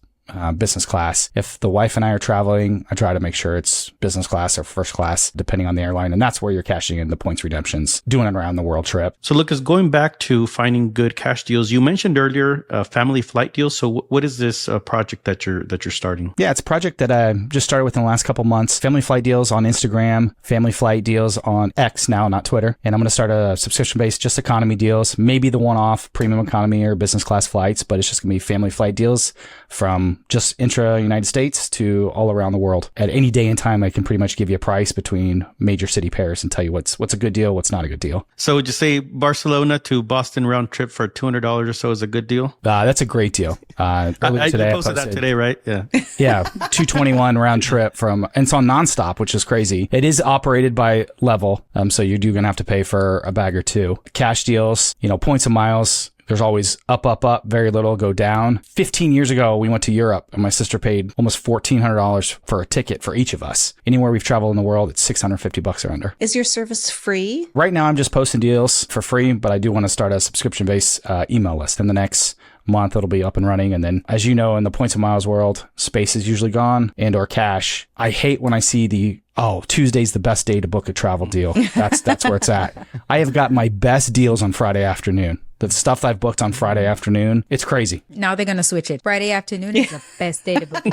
business class. If the wife and I are traveling, I try to make sure it's business class or first class, depending on the airline. And that's where you're cashing in the points redemptions, doing it around the world trip. So Lucas, going back to finding good cash deals, you mentioned earlier family flight deals. So what is this project that you're starting? Yeah, it's a project that I just started with in the last couple months. Family flight deals on Instagram, family flight deals on X now, not Twitter. And I'm going to start a subscription-based, just economy deals, maybe the one-off premium economy or business class flights, but it's just going to be family flight deals from from just intra-United States to all around the world. At any day and time, I can pretty much give you a price between major city pairs and tell you what's a good deal, what's not a good deal. So would you say Barcelona to Boston round trip for $200 or so is a good deal? That's a great deal. Earlier today, you posted that today, right? Yeah. Yeah, 221 round trip and it's on nonstop, which is crazy. It is operated by level, so you're going to have to pay for a bag or two. Cash deals, points and miles. There's always up, very little go down. 15 years ago, we went to Europe and my sister paid almost $1,400 for a ticket for each of us. Anywhere we've traveled in the world, it's $650 or under. Is your service free? Right now, I'm just posting deals for free, but I do want to start a subscription-based email list. In the next month, it'll be up and running. And then, as you know, in the points and miles world, space is usually gone and or cash. I hate when I see Tuesday's the best day to book a travel deal. That's where it's at. I have got my best deals on Friday afternoon. The stuff I've booked on Friday afternoon, it's crazy. Now they're going to switch it. Friday afternoon is the best day to book.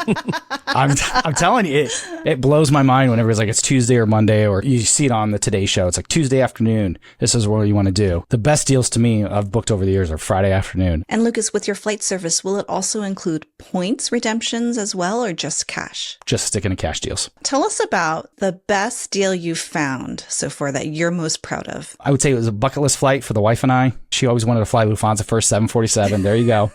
I'm telling you, it blows my mind whenever it's like it's Tuesday or Monday, or you see it on the Today Show. It's like Tuesday afternoon. This is what you want to do. The best deals to me I've booked over the years are Friday afternoon. And Lucas, with your flight service, will it also include points redemptions as well, or just cash? Just sticking to cash deals. Tell us about the best deal you've found so far that you're most proud of. I would say it was a bucket list flight for the wife and I. She always wanted to fly Lufthansa first, 747. There you go.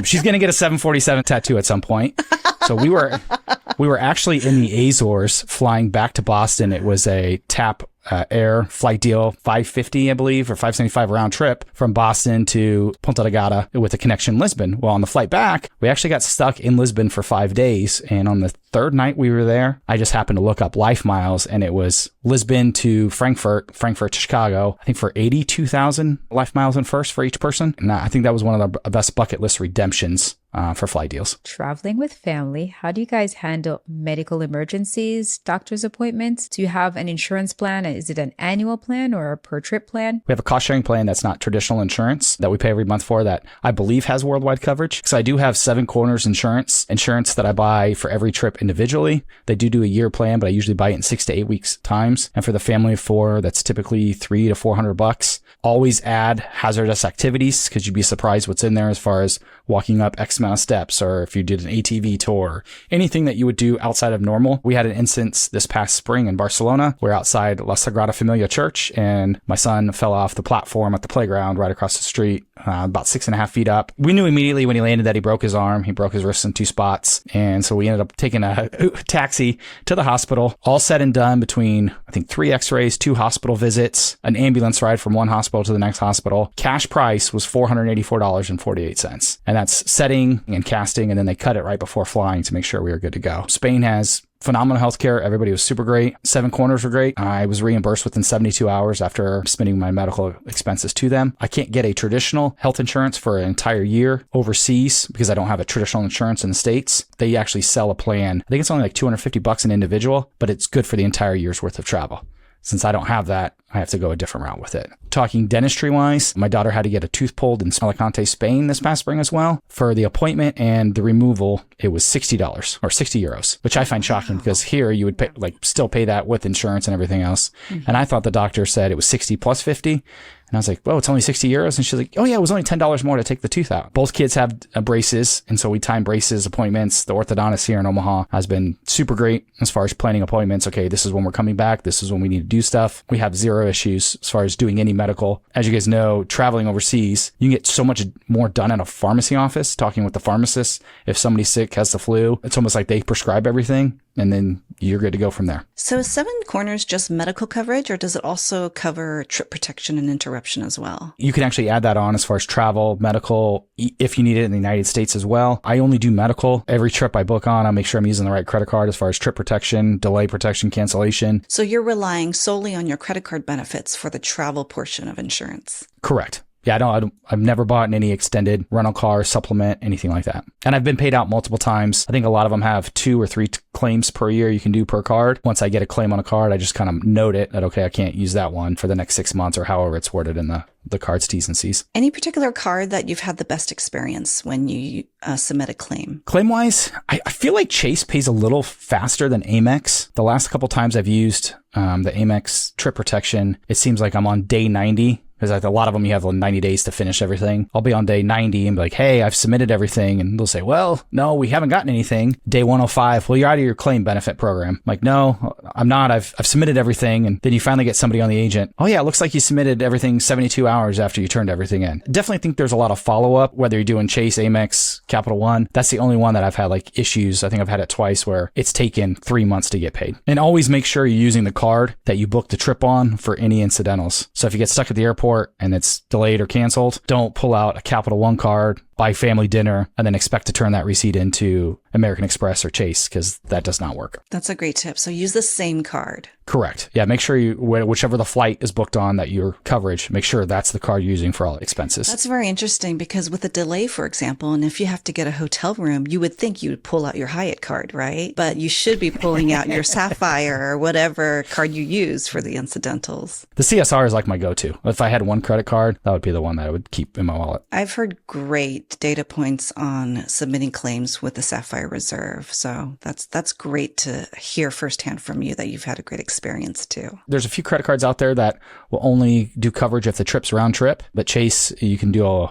She's going to get a 747 tattoo at some point. So we were actually in the Azores flying back to Boston. It was a TAP Air flight deal, 550, I believe, or 575 round trip from Boston to Ponta Delgada with a connection Lisbon. Well, on the flight back, we actually got stuck in Lisbon for 5 days. And on the third night we were there, I just happened to look up life miles, and it was Lisbon to Frankfurt to Chicago, I think for 82,000 life miles in first for each person. And I think that was one of the best bucket list redemptions for flight deals. Traveling with family, how do you guys handle medical emergencies, doctor's appointments? Do you have an insurance plan? Is it an annual plan or a per trip plan? We have a cost sharing plan that's not traditional insurance that we pay every month for, that I believe has worldwide coverage. So I do have Seven Corners insurance that I buy for every trip individually. They do a year plan, but I usually buy it in 6 to 8 weeks times. And for the family of 4, that's typically $300 to $400. Always add hazardous activities, because you'd be surprised what's in there as far as walking up X amount of steps, or if you did an ATV tour, anything that you would do outside of normal. We had an instance this past spring in Barcelona. We're outside La Sagrada Familia Church, and my son fell off the platform at the playground right across the street, about 6.5 feet up. We knew immediately when he landed that he broke his arm. He broke his wrist in 2 spots. And so we ended up taking a taxi to the hospital. All said and done, between, I think, 3 x-rays, 2 hospital visits, an ambulance ride from one hospital to the next hospital. Cash price was $484.48. And that's setting and casting, and then they cut it right before flying to make sure we were good to go. Spain has phenomenal healthcare. Everybody was super great. Seven Corners were great. I was reimbursed within 72 hours after submitting my medical expenses to them. I can't get a traditional health insurance for an entire year overseas because I don't have a traditional insurance in the States. They actually sell a plan. I think it's only like $250 an individual, but it's good for the entire year's worth of travel. Since I don't have that, I have to go a different route with it. Talking dentistry wise, my daughter had to get a tooth pulled in Alicante, Spain this past spring as well. For the appointment and the removal, it was $60 or 60 euros, which I find shocking because here you would pay, still pay that with insurance and everything else. Mm-hmm. And I thought the doctor said it was 60 plus 50. And I was like, well, it's only 60 euros. And she's like, oh yeah, it was only $10 more to take the tooth out. Both kids have braces. And so we time braces appointments. The orthodontist here in Omaha has been super great as far as planning appointments. Okay, this is when we're coming back. This is when we need to do stuff. We have zero issues as far as doing any medical. As you guys know, traveling overseas, you can get so much more done at a pharmacy office, talking with the pharmacist. If somebody's sick, has the flu, it's almost like they prescribe everything. And then you're good to go from there. So is Seven Corners just medical coverage, or does it also cover trip protection and interruption as well? You can actually add that on as far as travel, medical, if you need it in the United States as well. I only do medical. Every trip I book on, I make sure I'm using the right credit card as far as trip protection, delay protection, cancellation. So you're relying solely on your credit card benefits for the travel portion of insurance? Correct. Yeah, I've never bought any extended rental car, supplement, anything like that. And I've been paid out multiple times. I think a lot of them have 2 or 3 claims per year you can do per card. Once I get a claim on a card, I just kind of note it that, okay, I can't use that one for the next 6 months or however it's worded in the card's T's and C's. Any particular card that you've had the best experience when you submit a claim? Claim-wise, I feel like Chase pays a little faster than Amex. The last couple times I've used the Amex trip protection, it seems like I'm on day 90 because a lot of them you have 90 days to finish everything. I'll be on day 90 and be like, hey, I've submitted everything. And they'll say, well, no, we haven't gotten anything. Day 105, well, you're out of your claim benefit program. I'm like, no, I'm not. I've submitted everything. And then you finally get somebody on the agent. Oh yeah, it looks like you submitted everything 72 hours after you turned everything in. Definitely think there's a lot of follow-up, whether you're doing Chase, Amex, Capital One. That's the only one that I've had like issues. I think I've had it twice where it's taken 3 months to get paid. And always make sure you're using the card that you booked the trip on for any incidentals. So if you get stuck at the airport and it's delayed or canceled, don't pull out a Capital One card, buy family dinner, and then expect to turn that receipt into American Express or Chase, because that does not work. That's a great tip. So use the same card. Correct. Yeah, make sure whichever the flight is booked on that your coverage, make sure that's the card you're using for all expenses. That's very interesting because with a delay, for example, and if you have to get a hotel room, you would think you would pull out your Hyatt card, right? But you should be pulling out your Sapphire or whatever card you use for the incidentals. The CSR is like my go-to. If I had one credit card, that would be the one that I would keep in my wallet. I've heard great data points on submitting claims with the Sapphire Reserve. So that's great to hear firsthand from you that you've had a great experience too. There's a few credit cards out there that will only do coverage if the trip's round trip, but Chase, you can do a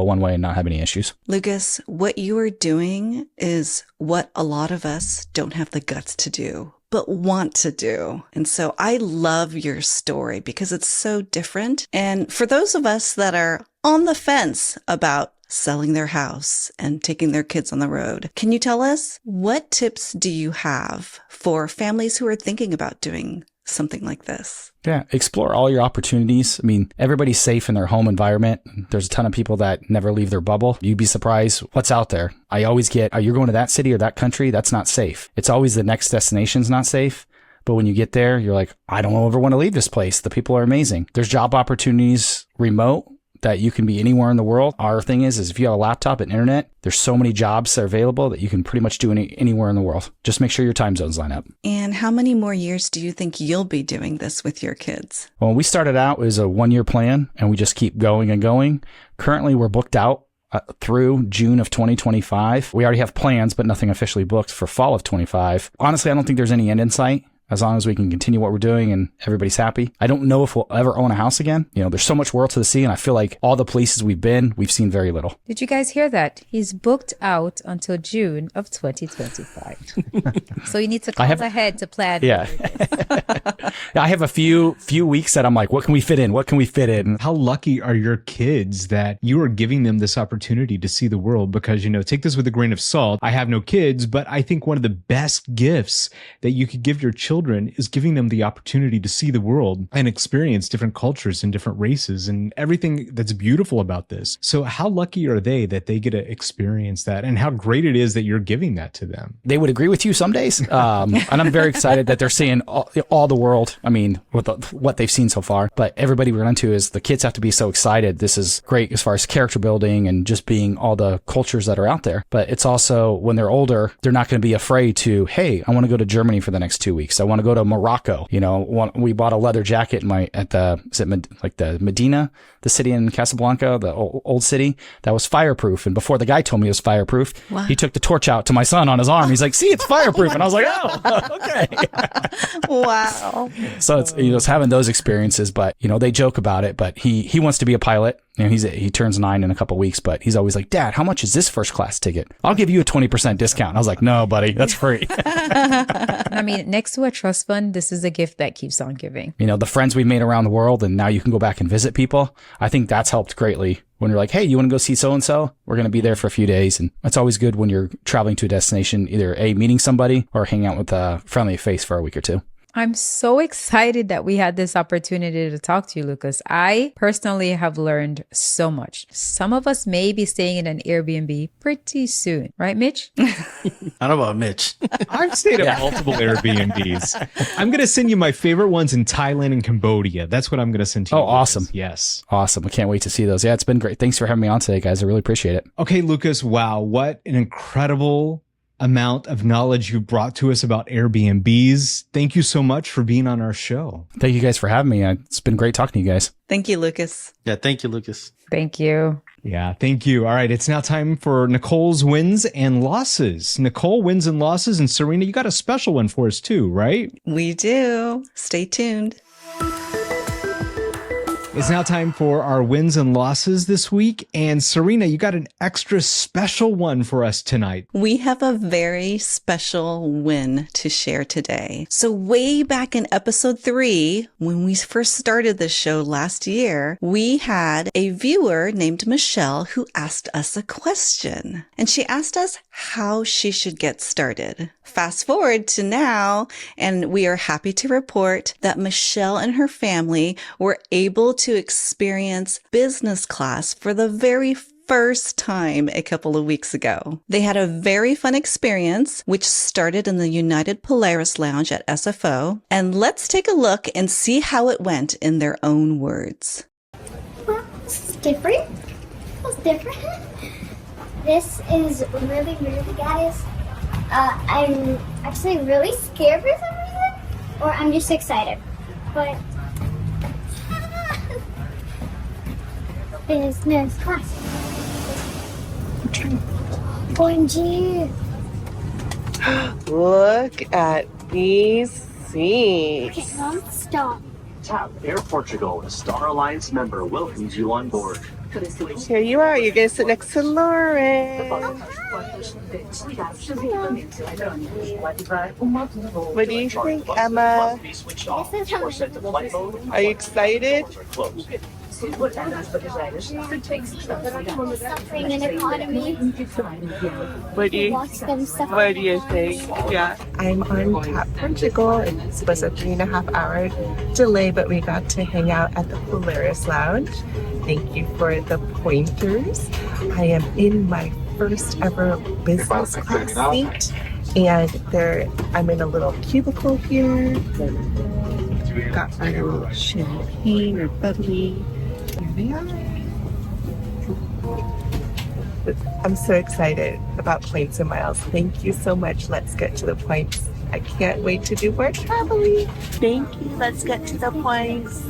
one-way and not have any issues. Lucas, what you are doing is what a lot of us don't have the guts to do, but want to do. And so I love your story because it's so different. And for those of us that are on the fence about selling their house and taking their kids on the road, can you tell us what tips do you have for families who are thinking about doing something like this? Yeah, explore all your opportunities. I mean, everybody's safe in their home environment. There's a ton of people that never leave their bubble. You'd be surprised what's out there. I always get, you're going to that city or that country, that's not safe. It's always the next destination's not safe. But when you get there, you're like, I don't ever want to leave this place. The people are amazing. There's job opportunities remote that you can be anywhere in the world. Our thing is if you have a laptop and internet, there's so many jobs that are available that you can pretty much do anywhere in the world. Just make sure your time zones line up. And how many more years do you think you'll be doing this with your kids? Well, when we started out, it was a 1-year plan and we just keep going and going. Currently, we're booked out through June of 2025. We already have plans, but nothing officially booked for fall of 25. Honestly, I don't think there's any end in sight. As long as we can continue what we're doing and everybody's happy. I don't know if we'll ever own a house again. You know, there's so much world to the sea, and I feel like all the places we've been, we've seen very little. Did you guys hear that? He's booked out until June of 2025. So you need to call ahead to plan. Yeah. I have a few weeks that I'm like, what can we fit in? What can we fit in? How lucky are your kids that you are giving them this opportunity to see the world? Because, you know, take this with a grain of salt. I have no kids, but I think one of the best gifts that you could give your children is giving them the opportunity to see the world and experience different cultures and different races and everything that's beautiful about this. So how lucky are they that they get to experience that, and how great it is that you're giving that to them? They would agree with you some days. And I'm very excited that they're seeing all the world. I mean, with what they've seen so far, but everybody we run into is the kids have to be so excited. This is great as far as character building and just being all the cultures that are out there. But it's also when they're older, they're not going to be afraid to, hey, I want to go to Germany for the next 2 weeks. I want to go to Morocco. You know, we bought a leather jacket the Medina, the city in Casablanca, the old city that was fireproof. And before the guy told me it was fireproof, wow, he took the torch out to my son on his arm. He's like, see, it's fireproof. And I was like, oh, okay. Wow. So it's, you know, it's having those experiences, but you know, they joke about it, but he wants to be a pilot. You know, he turns 9 in a couple of weeks, but he's always like, Dad, how much is this first class ticket? I'll give you a 20% discount. I was like, no, buddy, that's free. I mean, next to a trust fund, this is a gift that keeps on giving. You know, the friends we've made around the world, and now you can go back and visit people. I think that's helped greatly. When you're like, hey, you want to go see so-and-so? We're going to be there for a few days. And it's always good when you're traveling to a destination, either meeting somebody or hanging out with a friendly face for a week or two. I'm so excited that we had this opportunity to talk to you, Lucas. I personally have learned so much. Some of us may be staying in an Airbnb pretty soon. Right, Mitch? I don't know about Mitch. I've stayed at multiple Airbnbs. I'm going to send you my favorite ones in Thailand and Cambodia. That's what I'm going to send to you. Oh, awesome. Yes. Awesome. I can't wait to see those. Yeah, it's been great. Thanks for having me on today, guys. I really appreciate it. Okay, Lucas. Wow. What an incredible amount of knowledge you brought to us about Airbnbs. Thank you so much for being on our show. Thank you guys for having me. It's been great talking to you guys. Thank you, Lucas. Yeah, thank you, Lucas. Thank you. Yeah, thank you. All right, it's now time for Nicole's wins and losses. Nicole, wins and losses, and Serena, you got a special one for us too, right? We do. Stay tuned. It's now time for our wins and losses this week. And Serena, you got an extra special one for us tonight. We have a very special win to share today. So way back in episode 3, when we first started the show last year, we had a viewer named Michelle who asked us a question. And she asked us how she should get started. Fast forward to now, and we are happy to report that Michelle and her family were able to experience business class for the very first time a couple of weeks ago. They had a very fun experience, which started in the United Polaris Lounge at SFO. And let's take a look and see how it went in their own words. Well, this is different. It's different. This is really weird, guys. I'm actually really scared for some reason, or I'm just excited. But business class. OMG. Look at these seats. Okay, Mom, stop. TAP Air Portugal, a Star Alliance member, welcomes you on board. Here you are. You're going to sit next to Lauren. What do you think, Emma? Are you excited? Suffering an economy. What do you think? Yeah. I'm on TAP Portugal, and this was a 3.5-hour delay, but we got to hang out at the Polaris Lounge. Thank you for the pointers. I am in my first ever business class seat, and I'm in a little cubicle here. Got my little champagne or bubbly. Here they are. I'm so excited about points and miles. Thank you so much. Let's get to the points. I can't wait to do more traveling. Thank you. Let's get to the points.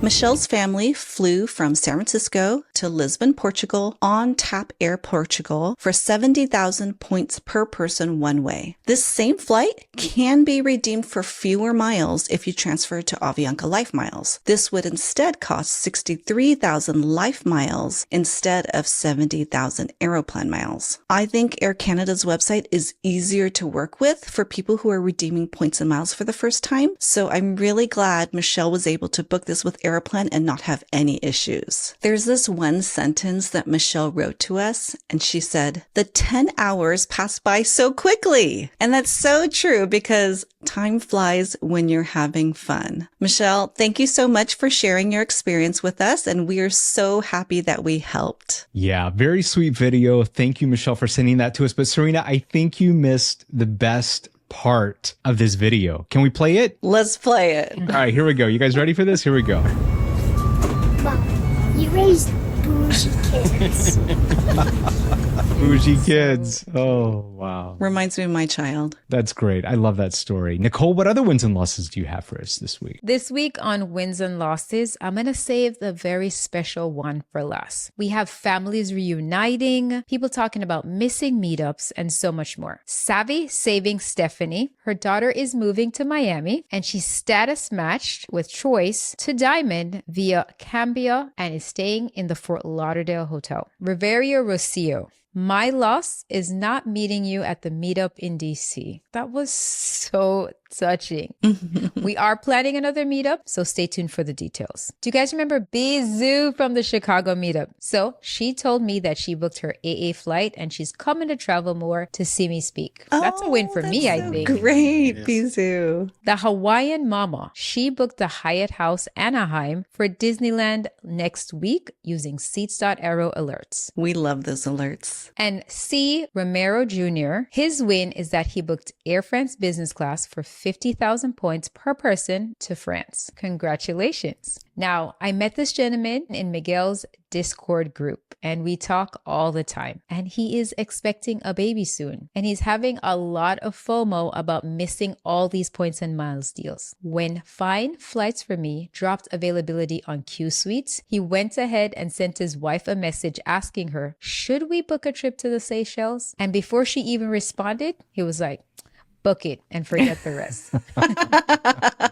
Michelle's family flew from San Francisco to Lisbon, Portugal on TAP Air Portugal for 70,000 points per person one way. This same flight can be redeemed for fewer miles if you transfer to Avianca Life Miles. This would instead cost 63,000 Life Miles instead of 70,000 Aeroplan miles. I think Air Canada's website is easier to work with for people who are redeeming points and miles for the first time, so I'm really glad Michelle was able to book this with Aeroplan and not have any issues. There's this one sentence that Michelle wrote to us, and she said, "The 10 hours passed by so quickly." And that's so true because time flies when you're having fun. Michelle, thank you so much for sharing your experience with us, and we are so happy that we helped. Yeah, very sweet video. Thank you, Michelle, for sending that to us. But Serena, I think you missed the best part of this video. Can we play it? Let's play it. All right, here we go. You guys ready for this? Here we go. Mom, you raised bougie kids. Bougie kids. Oh, wow. Reminds me of my child. That's great. I love that story. Nicole, what other wins and losses do you have for us this week? This week on Wins and Losses, I'm going to save the very special one for last. We have families reuniting, people talking about missing meetups, and so much more. Savvy saving Stephanie. Her daughter is moving to Miami, and she's status matched with Choice to Diamond via Cambia and is staying in the Fort Lauderdale Hotel. Riveria Rocio. My loss is not meeting you at the meetup in DC. That was so touching. We are planning another meetup, so stay tuned for the details. Do you guys remember Bizou from the Chicago meetup? So she told me that she booked her AA flight and she's coming to travel more to see me speak. That's a win for me, I think. Great, Bizou. The Hawaiian Mama, she booked the Hyatt House Anaheim for Disneyland next week using Seats.aero alerts. We love those alerts. And C. Romero Jr., his win is that he booked Air France business class for 50,000 points per person to France. Congratulations. Now, I met this gentleman in Miguel's Discord group, and we talk all the time. And he is expecting a baby soon. And he's having a lot of FOMO about missing all these points and miles deals. When Fine Flights for Me dropped availability on Q Suites, he went ahead and sent his wife a message asking her, should we book a trip to the Seychelles? And before she even responded, he was like, book it and forget the rest.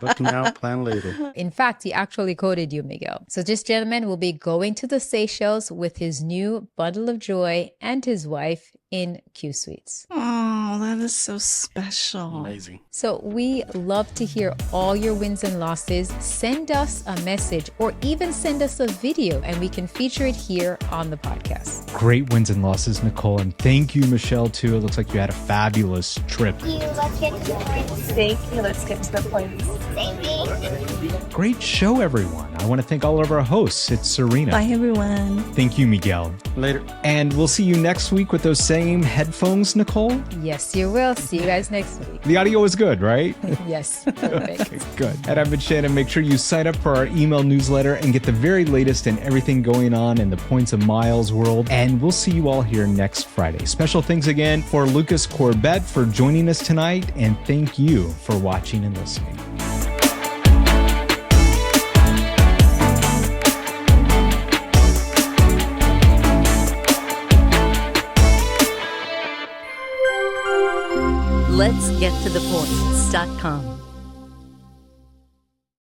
Book now, plan later. In fact, he actually quoted you, Miguel. So this gentleman will be going to the Seychelles with his new bundle of joy and his wife in Q Suites. Oh, that is so special. Amazing. So we love to hear all your wins and losses. Send us a message or even send us a video and we can feature it here on the podcast. Great wins and losses, Nicole. And thank you, Michelle, too. It looks like you had a fabulous trip. Let's get to the point. Thank you. Let's get to the point. Great show, everyone. I want to thank all of our hosts. It's Serena. Bye, everyone. Thank you, Miguel. Later. And we'll see you next week with those same headphones, Nicole. Yes, you will. See you guys next week. The audio was good, right? Yes, perfect. Okay, good. And I've been Shannon. Make sure you sign up for our email newsletter and get the very latest in everything going on in the Points of Miles world. And we'll see you all here next Friday. Special thanks again for Lucas Corbett for joining us tonight. And thank you for watching and listening. Let's get to the points.com.